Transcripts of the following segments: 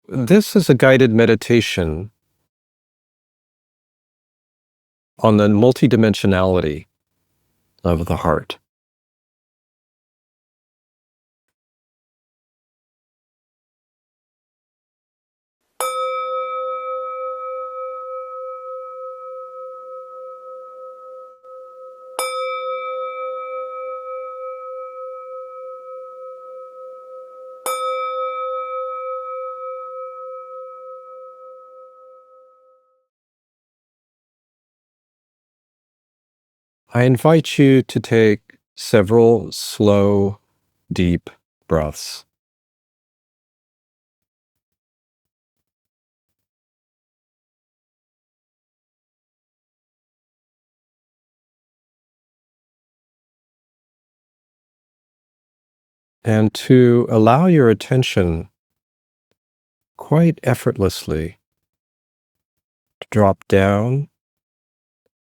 This is a guided meditation on the multi-dimensionality of the heart. I invite you to take several slow, deep breaths. And to allow your attention quite effortlessly to drop down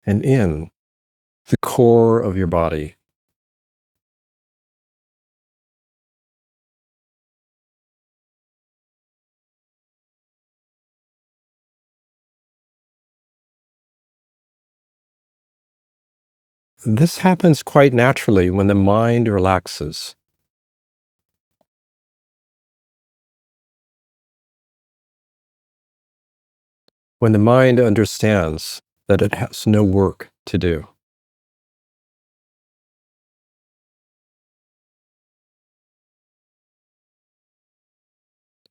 and in the core of your body. This happens quite naturally when the mind relaxes. When the mind understands that it has no work to do.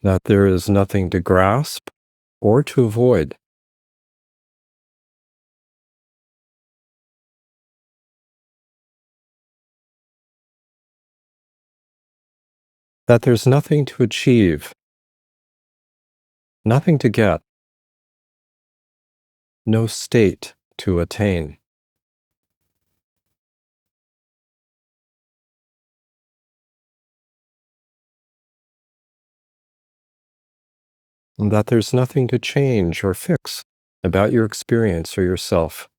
That there is nothing to grasp or to avoid. That there's nothing to achieve, nothing to get, no state to attain. And that there's nothing to change or fix about your experience or yourself.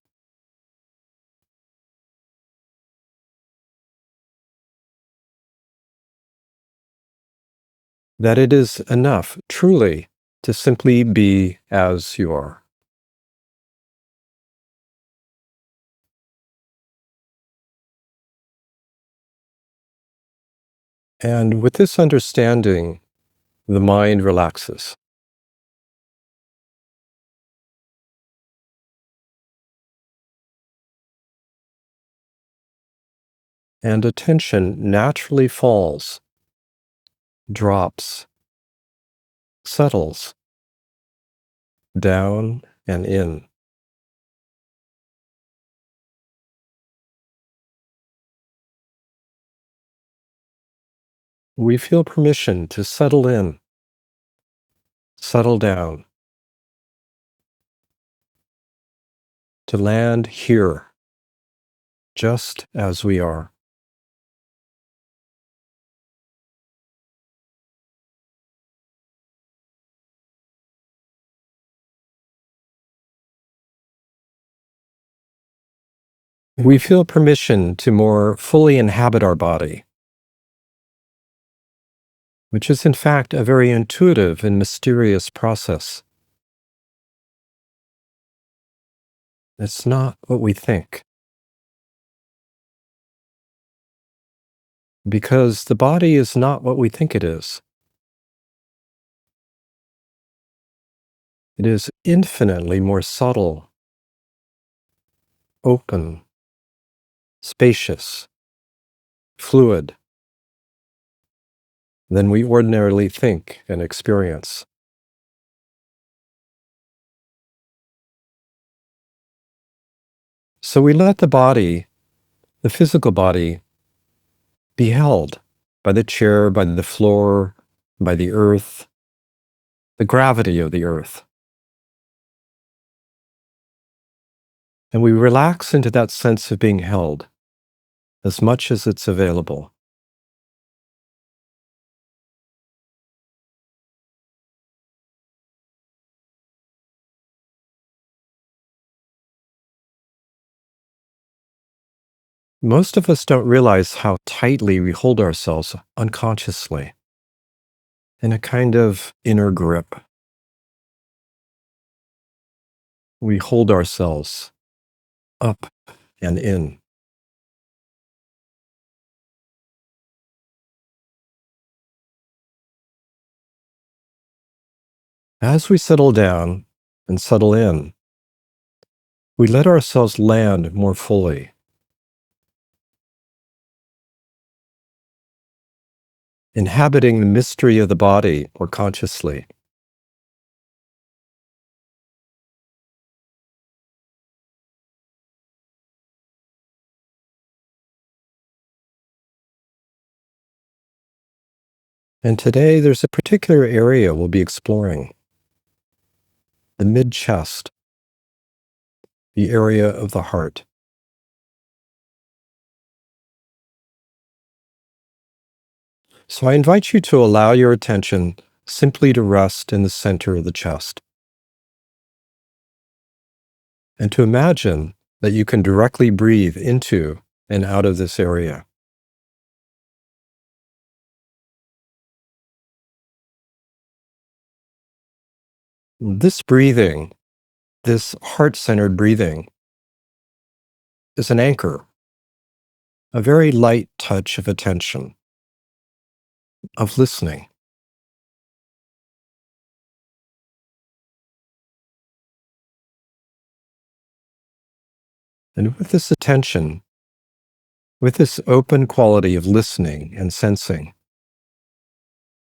That it is enough, truly, to simply be as you are. And with this understanding, the mind relaxes. And attention naturally falls, drops, settles, down and in. We feel permission to settle in, settle down, to land here, just as we are. We feel permission to more fully inhabit our body, which is in fact a very intuitive and mysterious process. It's not what we think, because the body is not what we think it is. It is infinitely more subtle, open, spacious, fluid than we ordinarily think and experience. So we let the body, the physical body, be held by the chair, by the floor, by the earth, the gravity of the earth. And we relax into that sense of being held as much as it's available. Most of us don't realize how tightly we hold ourselves unconsciously. and a kind of inner grip. We hold ourselves up and in. As we settle down and settle in, we let ourselves land more fully, inhabiting the mystery of the body more consciously. And today there's a particular area we'll be exploring, the mid-chest, the area of the heart. So I invite you to allow your attention simply to rest in the center of the chest, and to imagine that you can directly breathe into and out of this area. This breathing, this heart-centered breathing, is an anchor, a very light touch of attention, of listening. And with this attention, with this open quality of listening and sensing,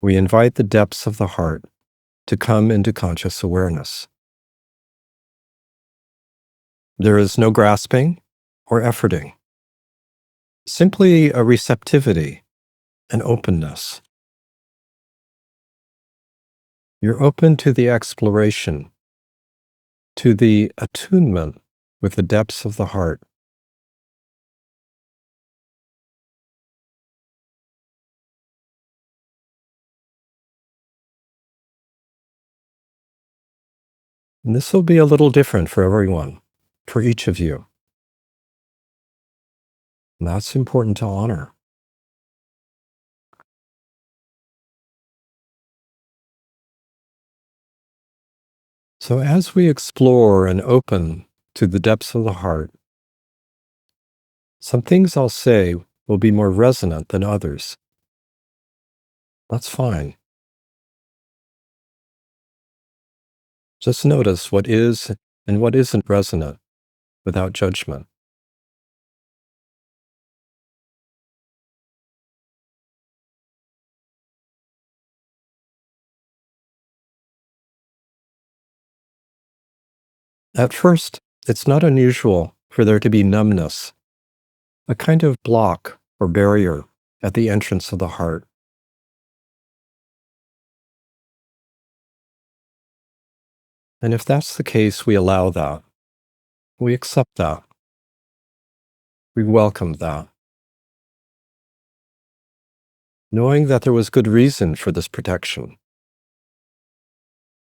we invite the depths of the heart to come into conscious awareness. There is no grasping or efforting, simply a receptivity, an openness. You're open to the exploration, to the attunement with the depths of the heart. And this will be a little different for everyone, for each of you. And that's important to honor. So as we explore and open to the depths of the heart, some things I'll say will be more resonant than others. That's fine. Just notice what is and what isn't resonant without judgment. At first, it's not unusual for there to be numbness, a kind of block or barrier at the entrance of the heart. And if that's the case, we allow that. We accept that. We welcome that, knowing that there was good reason for this protection.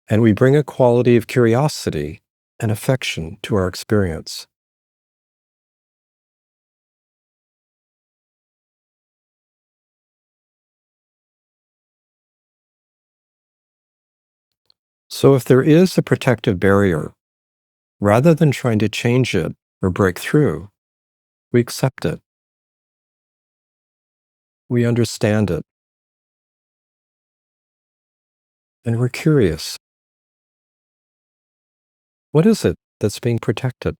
And we bring a quality of curiosity and affection to our experience. So if there is a protective barrier, rather than trying to change it or break through, we accept it. We understand it. And we're curious. What is it that's being protected?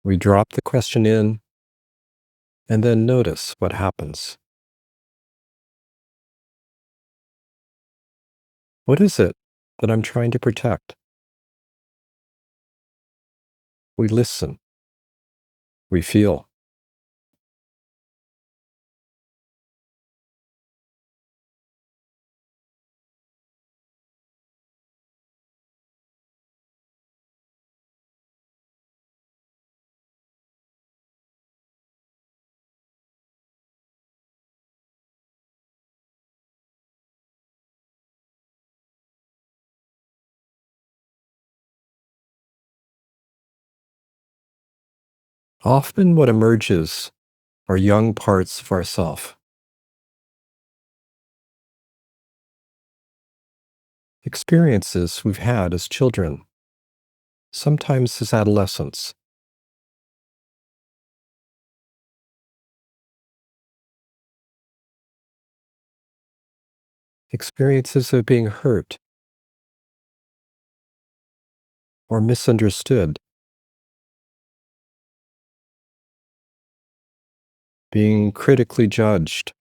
We drop the question in and then notice what happens. What is it that I'm trying to protect? We listen. We feel. Often what emerges are young parts of ourself, experiences we've had as children, sometimes as adolescents, experiences of being hurt or misunderstood, being critically judged,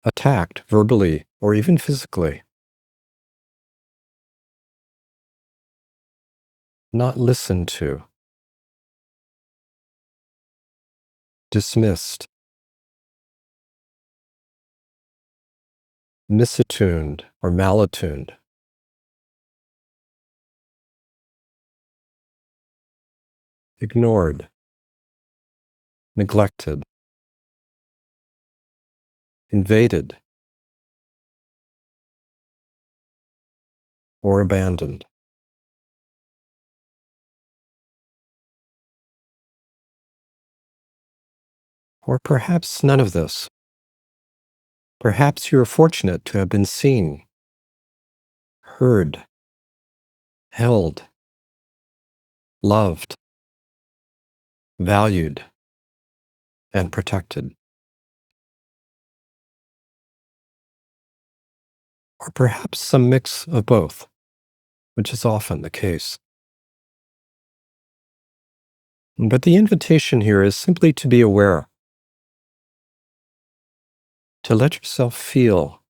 attacked verbally or even physically, not listened to, dismissed, misattuned or malattuned, ignored, neglected, invaded, or abandoned. Or perhaps none of this. Perhaps you are fortunate to have been seen, heard, held, loved, valued, and protected. Or perhaps some mix of both, which is often the case. But the invitation here is simply to be aware, to let yourself feel,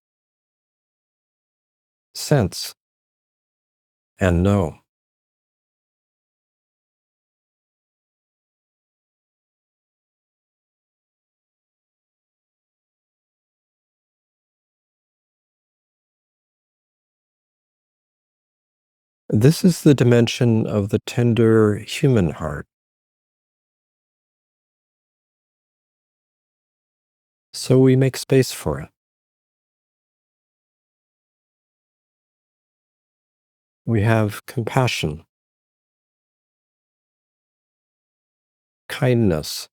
sense, and know. This is the dimension of the tender human heart. So we make space for it. We have compassion, kindness,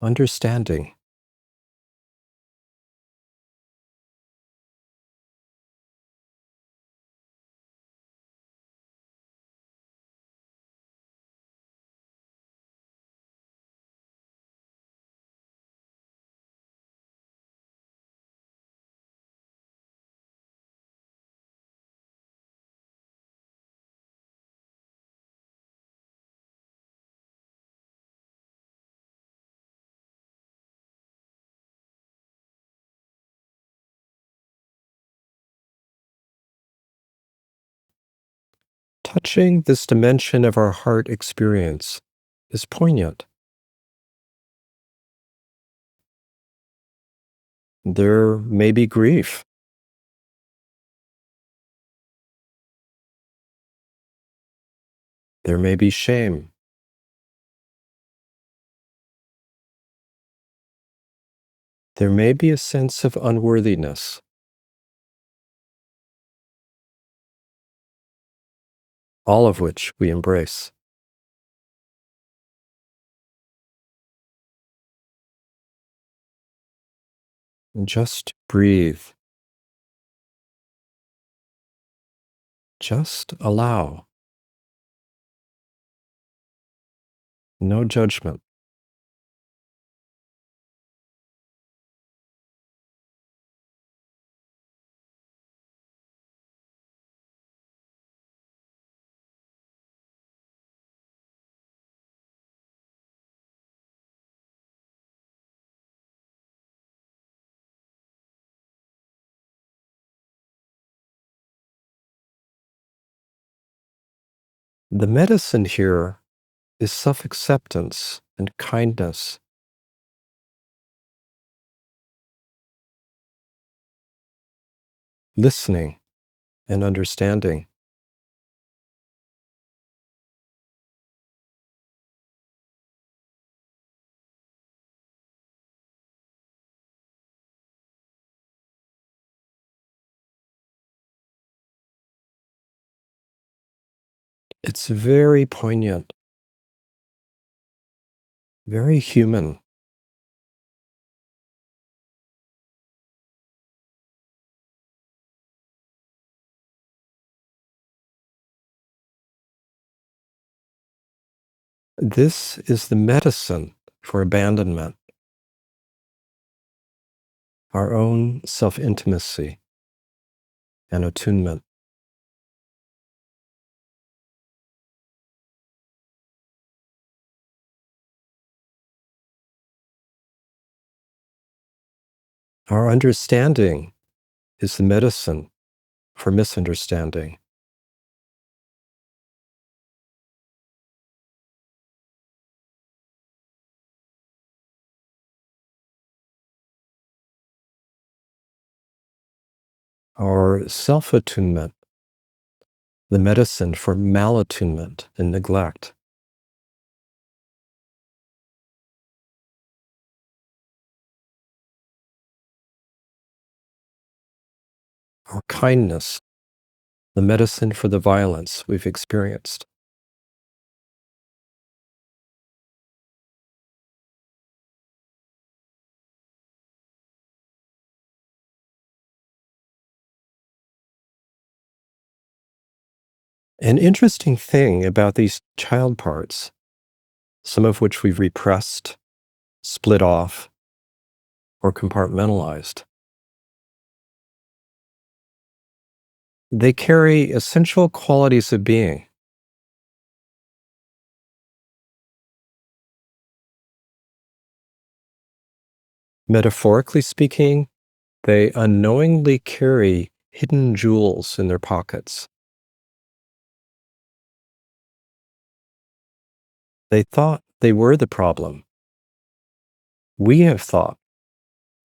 understanding. Touching this dimension of our heart experience is poignant. There may be grief. There may be shame. There may be a sense of unworthiness. All of which we embrace. And just breathe. Just allow. No judgment. The medicine here is self-acceptance and kindness. Listening and understanding. It's very poignant, very human. This is the medicine for abandonment, our own self-intimacy and attunement. Our understanding is the medicine for misunderstanding. Our self-attunement, the medicine for malattunement and neglect. Our kindness, the medicine for the violence we've experienced. An interesting thing about these child parts, some of which we've repressed, split off, or compartmentalized, they carry essential qualities of being. Metaphorically speaking, they unknowingly carry hidden jewels in their pockets. They thought they were the problem. We have thought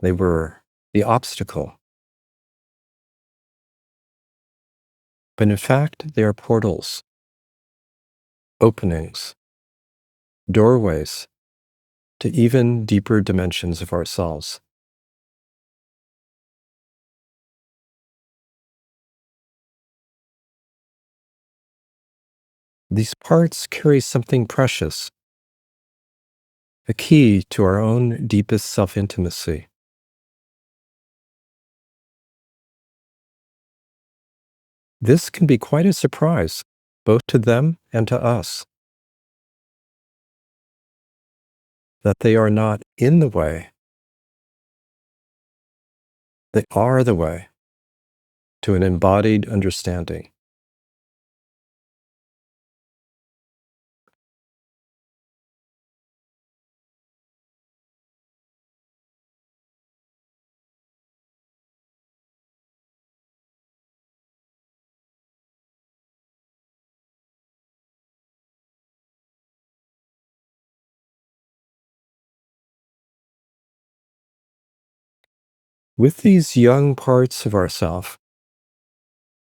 they were the obstacle. But in fact, they are portals, openings, doorways to even deeper dimensions of ourselves. These parts carry something precious, a key to our own deepest self-intimacy. This can be quite a surprise, both to them and to us, that they are not in the way, they are the way to an embodied understanding. With these young parts of ourself,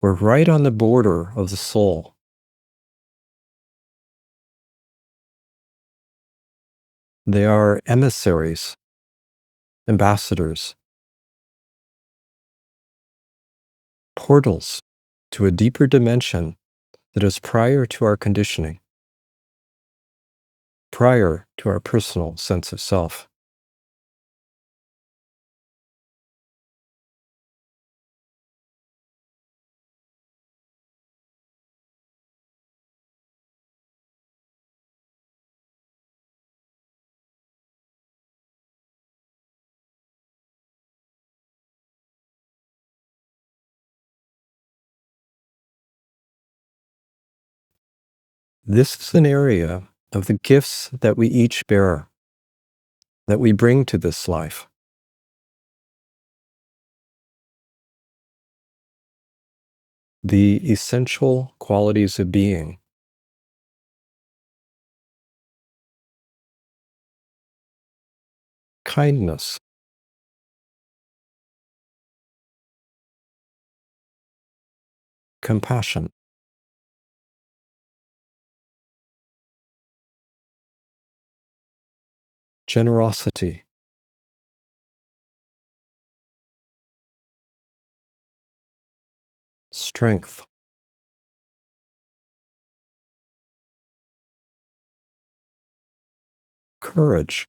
we're right on the border of the soul. They are emissaries, ambassadors, portals to a deeper dimension that is prior to our conditioning, prior to our personal sense of self. This is an area of the gifts that we each bear, that we bring to this life. The essential qualities of being, kindness, compassion, generosity, strength, courage,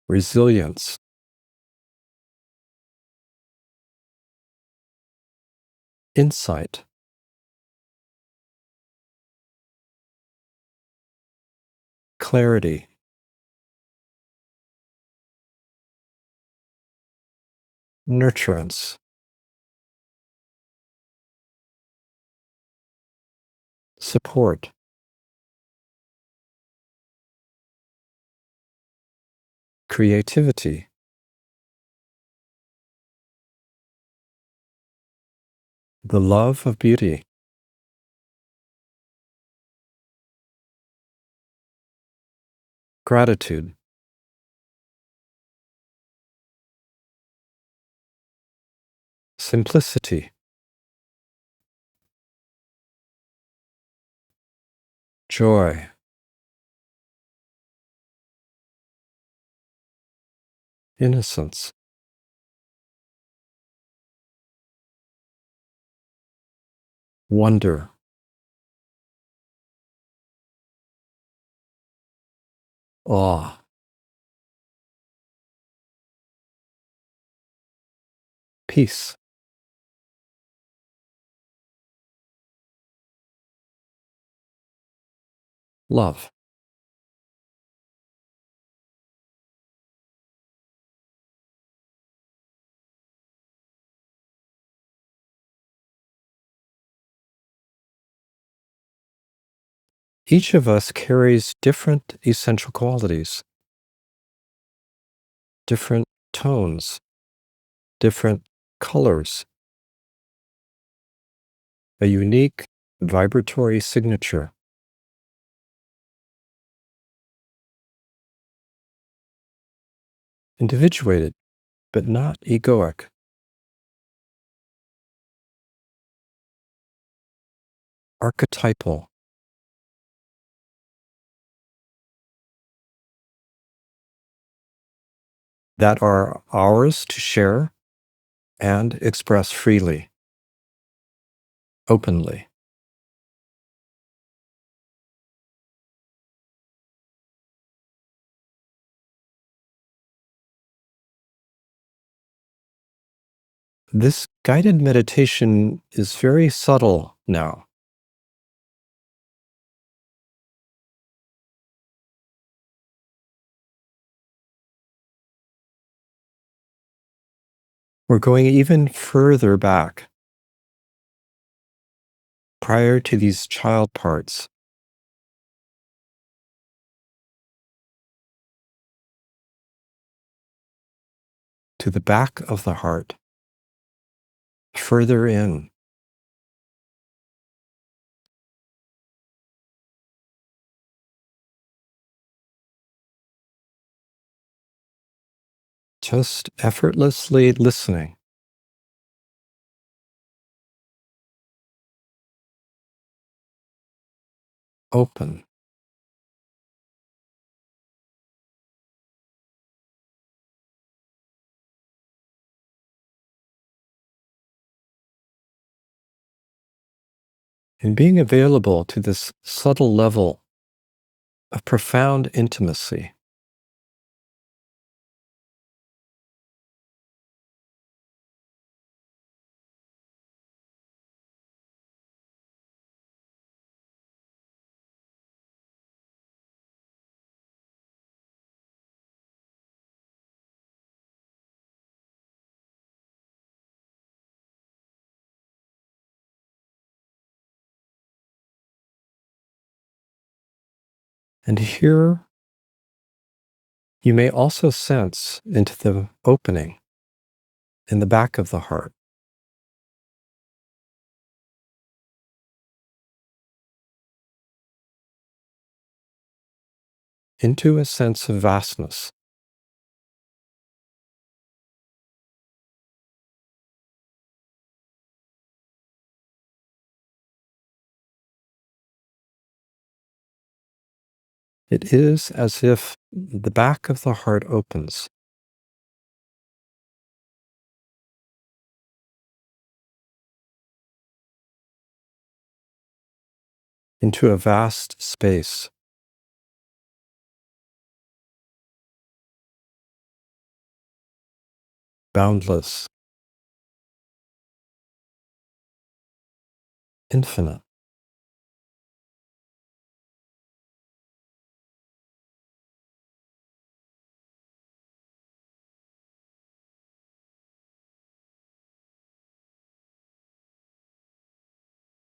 resilience, insight, clarity, nurturance, support, creativity, the love of beauty, gratitude, simplicity, joy, innocence, wonder, awe, peace, love. Each of us carries different essential qualities, different tones, different colors, a unique vibratory signature, individuated but not egoic, archetypal, that are ours to share and express freely, openly. This guided meditation is very subtle now. We're going even further back, prior to these child parts, to the back of the heart, further in, just effortlessly listening, open, and being available to this subtle level of profound intimacy. And here you may also sense into the opening in the back of the heart, into a sense of vastness. It is as if the back of the heart opens into a vast space, boundless, infinite.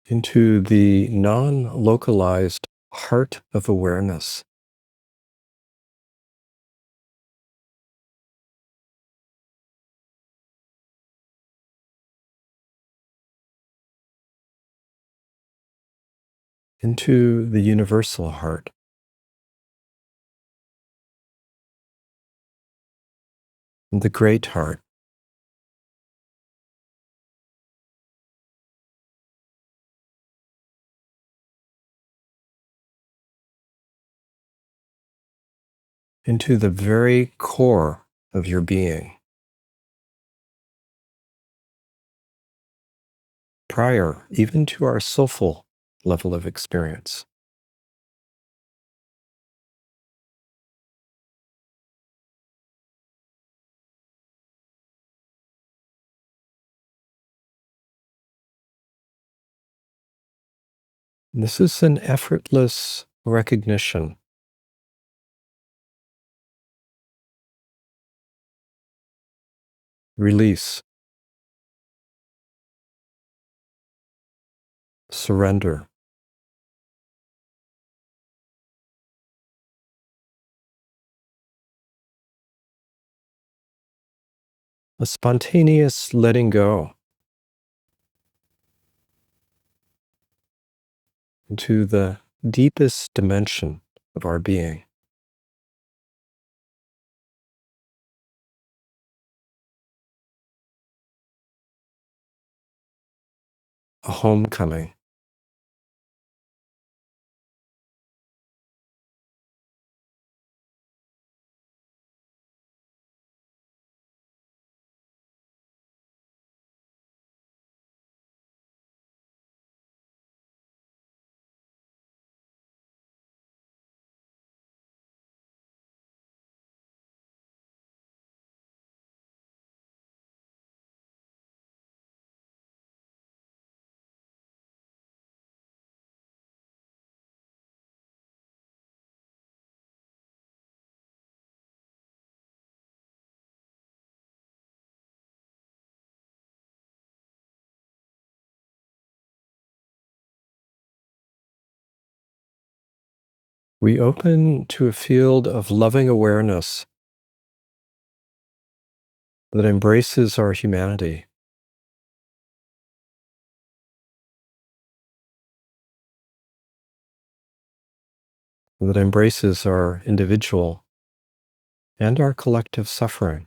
Into the non-localized heart of awareness, into the universal heart, the great heart, into the very core of your being, prior even to our soulful level of experience. This is an effortless recognition, release, surrender, a spontaneous letting go into the deepest dimension of our being. A homecoming. We open to a field of loving awareness that embraces our humanity, that embraces our individual and our collective suffering.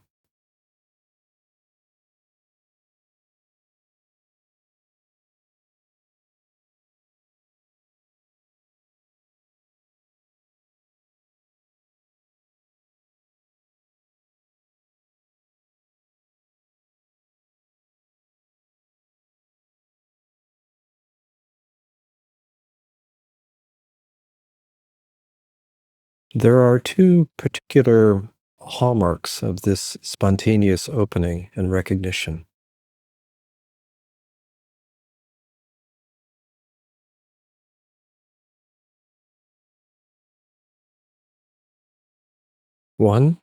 There are two particular hallmarks of this spontaneous opening and recognition. One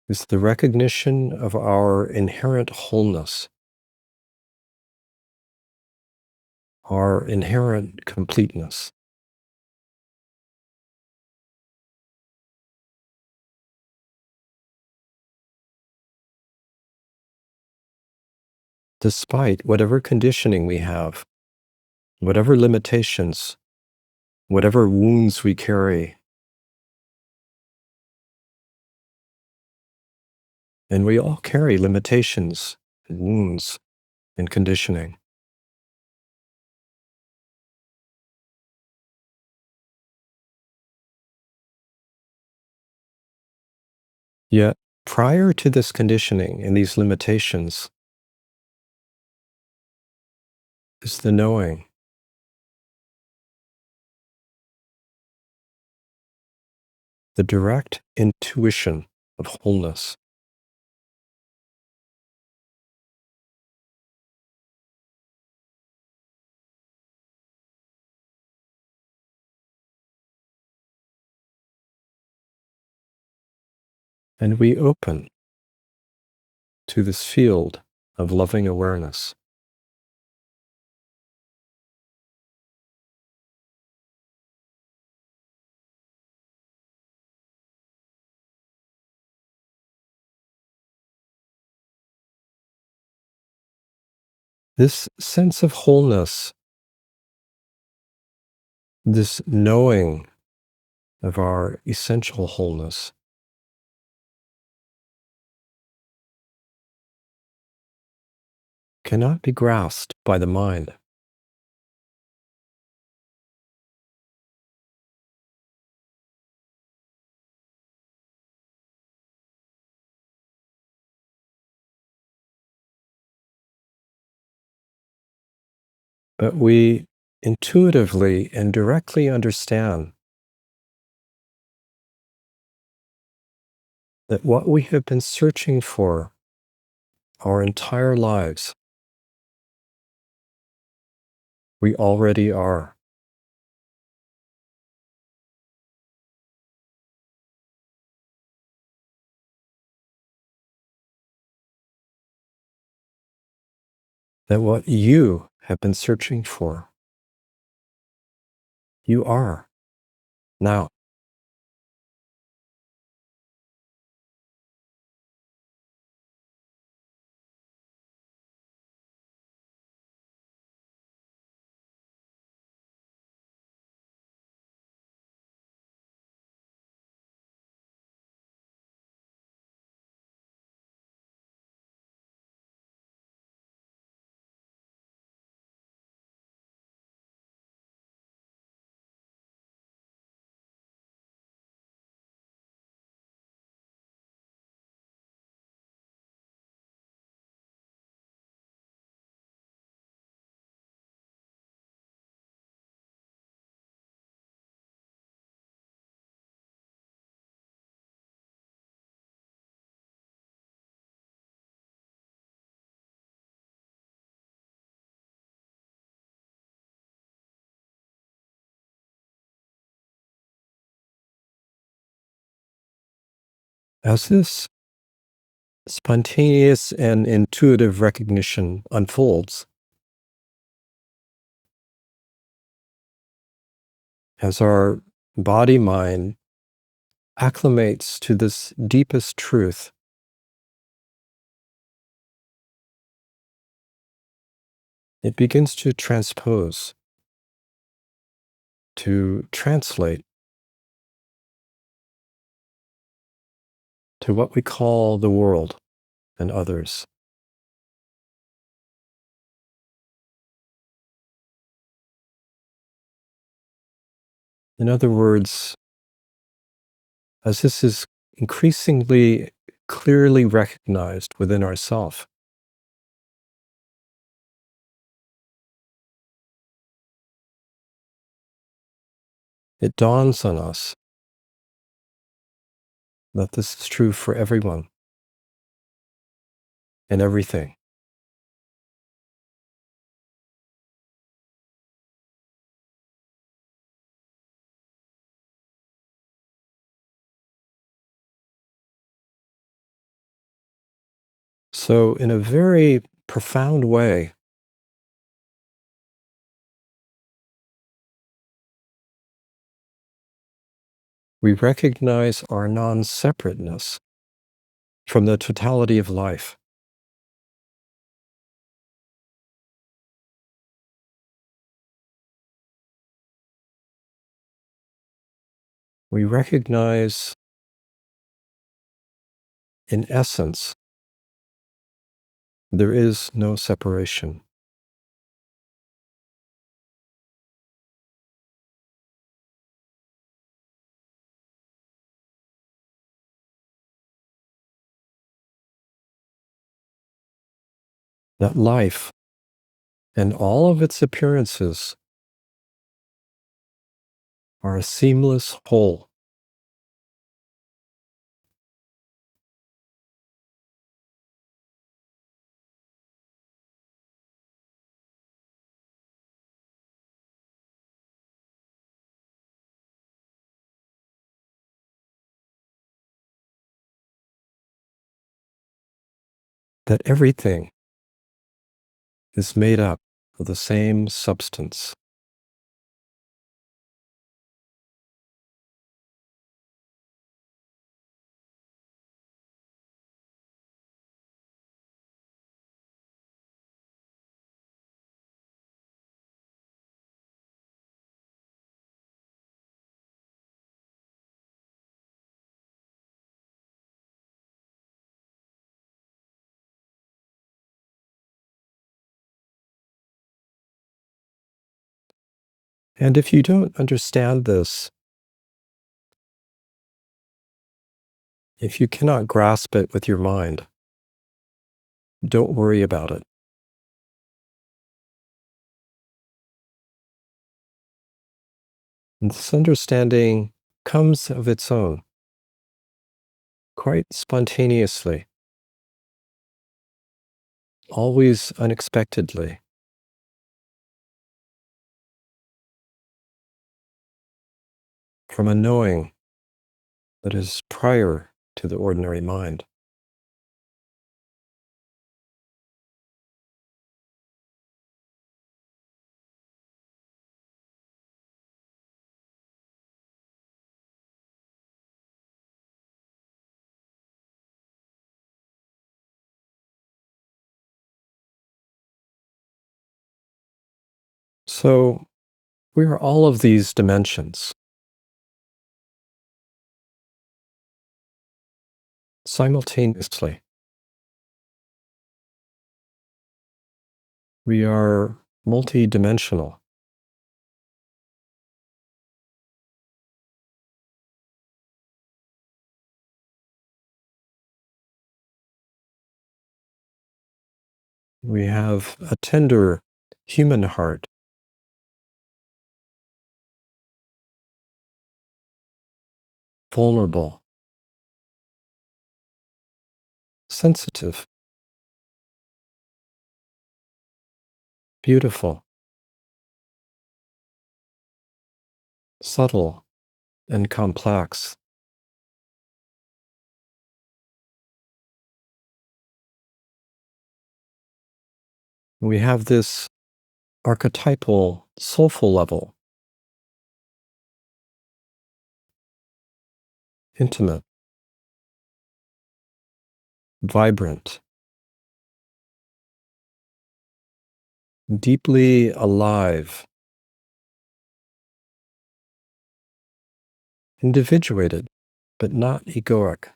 is the recognition of our inherent wholeness, our inherent completeness. Despite whatever conditioning we have, whatever limitations, whatever wounds we carry, and we all carry limitations and wounds and conditioning. Yet, prior to this conditioning and these limitations is the knowing, the direct intuition of wholeness. and we open to this field of loving awareness. This sense of wholeness, this knowing of our essential wholeness, cannot be grasped by the mind. But we intuitively and directly understand that what we have been searching for our entire lives, we already are. That what you have been searching for, you are now. As this spontaneous and intuitive recognition unfolds, as our body mind acclimates to this deepest truth, it begins to transpose, to translate to what we call the world and others. In other words, as this is increasingly clearly recognized within ourself, it dawns on us that this is true for everyone and everything. So, in a very profound way, we recognize our non separateness from the totality of life. We recognize, in essence, there is no separation. That life and all of its appearances are a seamless whole. that everything is made up of the same substance. And if you don't understand this, if you cannot grasp it with your mind, don't worry about it. And this understanding comes of its own, quite spontaneously, always unexpectedly, from a knowing that is prior to the ordinary mind. So we are all of these dimensions simultaneously. We are multi-dimensional. We have a tender human heart, vulnerable, sensitive, beautiful, subtle, and complex. We have this archetypal, soulful level, intimate, vibrant, deeply alive, individuated, but not egoic.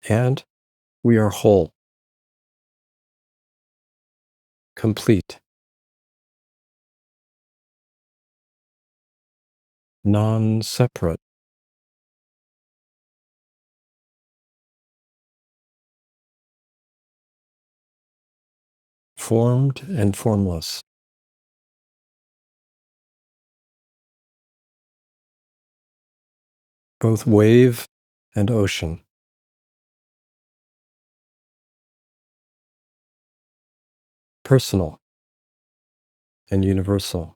And we are whole, complete, non-separate, formed and formless, both wave and ocean, personal and universal.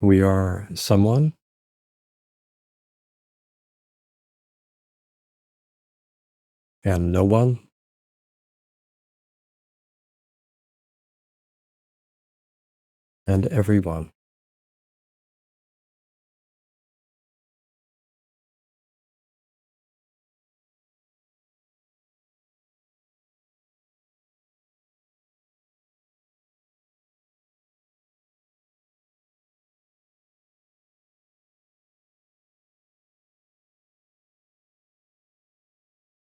We are someone and no one, and everyone.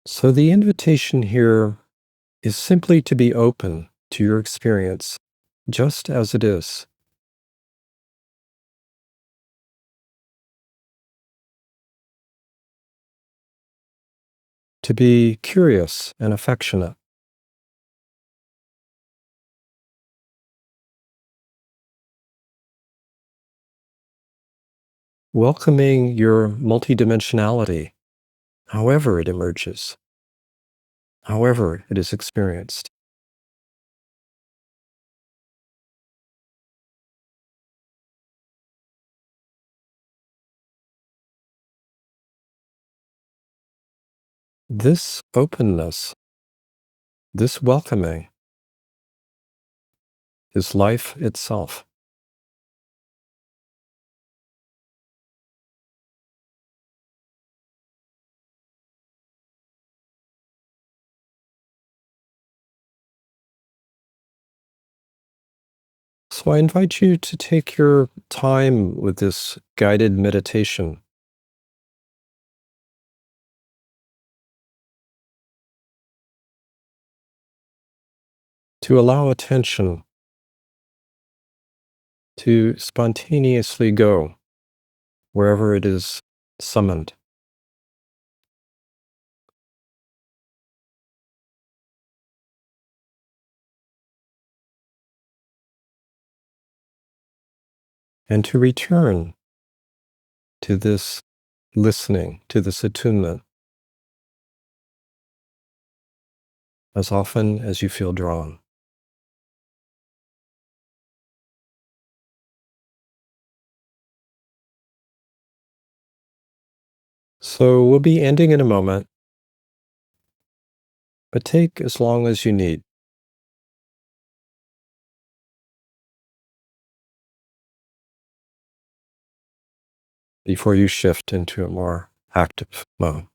So the invitation here is simply to be open to your experience just as it is, to be curious and affectionate, welcoming your multi-dimensionality, however it emerges, however it is experienced. This openness, this welcoming, is life itself. So I invite you to take your time with this guided meditation, to allow attention to spontaneously go wherever it is summoned, and to return to this listening, to this attunement, as often as you feel drawn. So we'll be ending in a moment, but take as long as you need before you shift into a more active mode.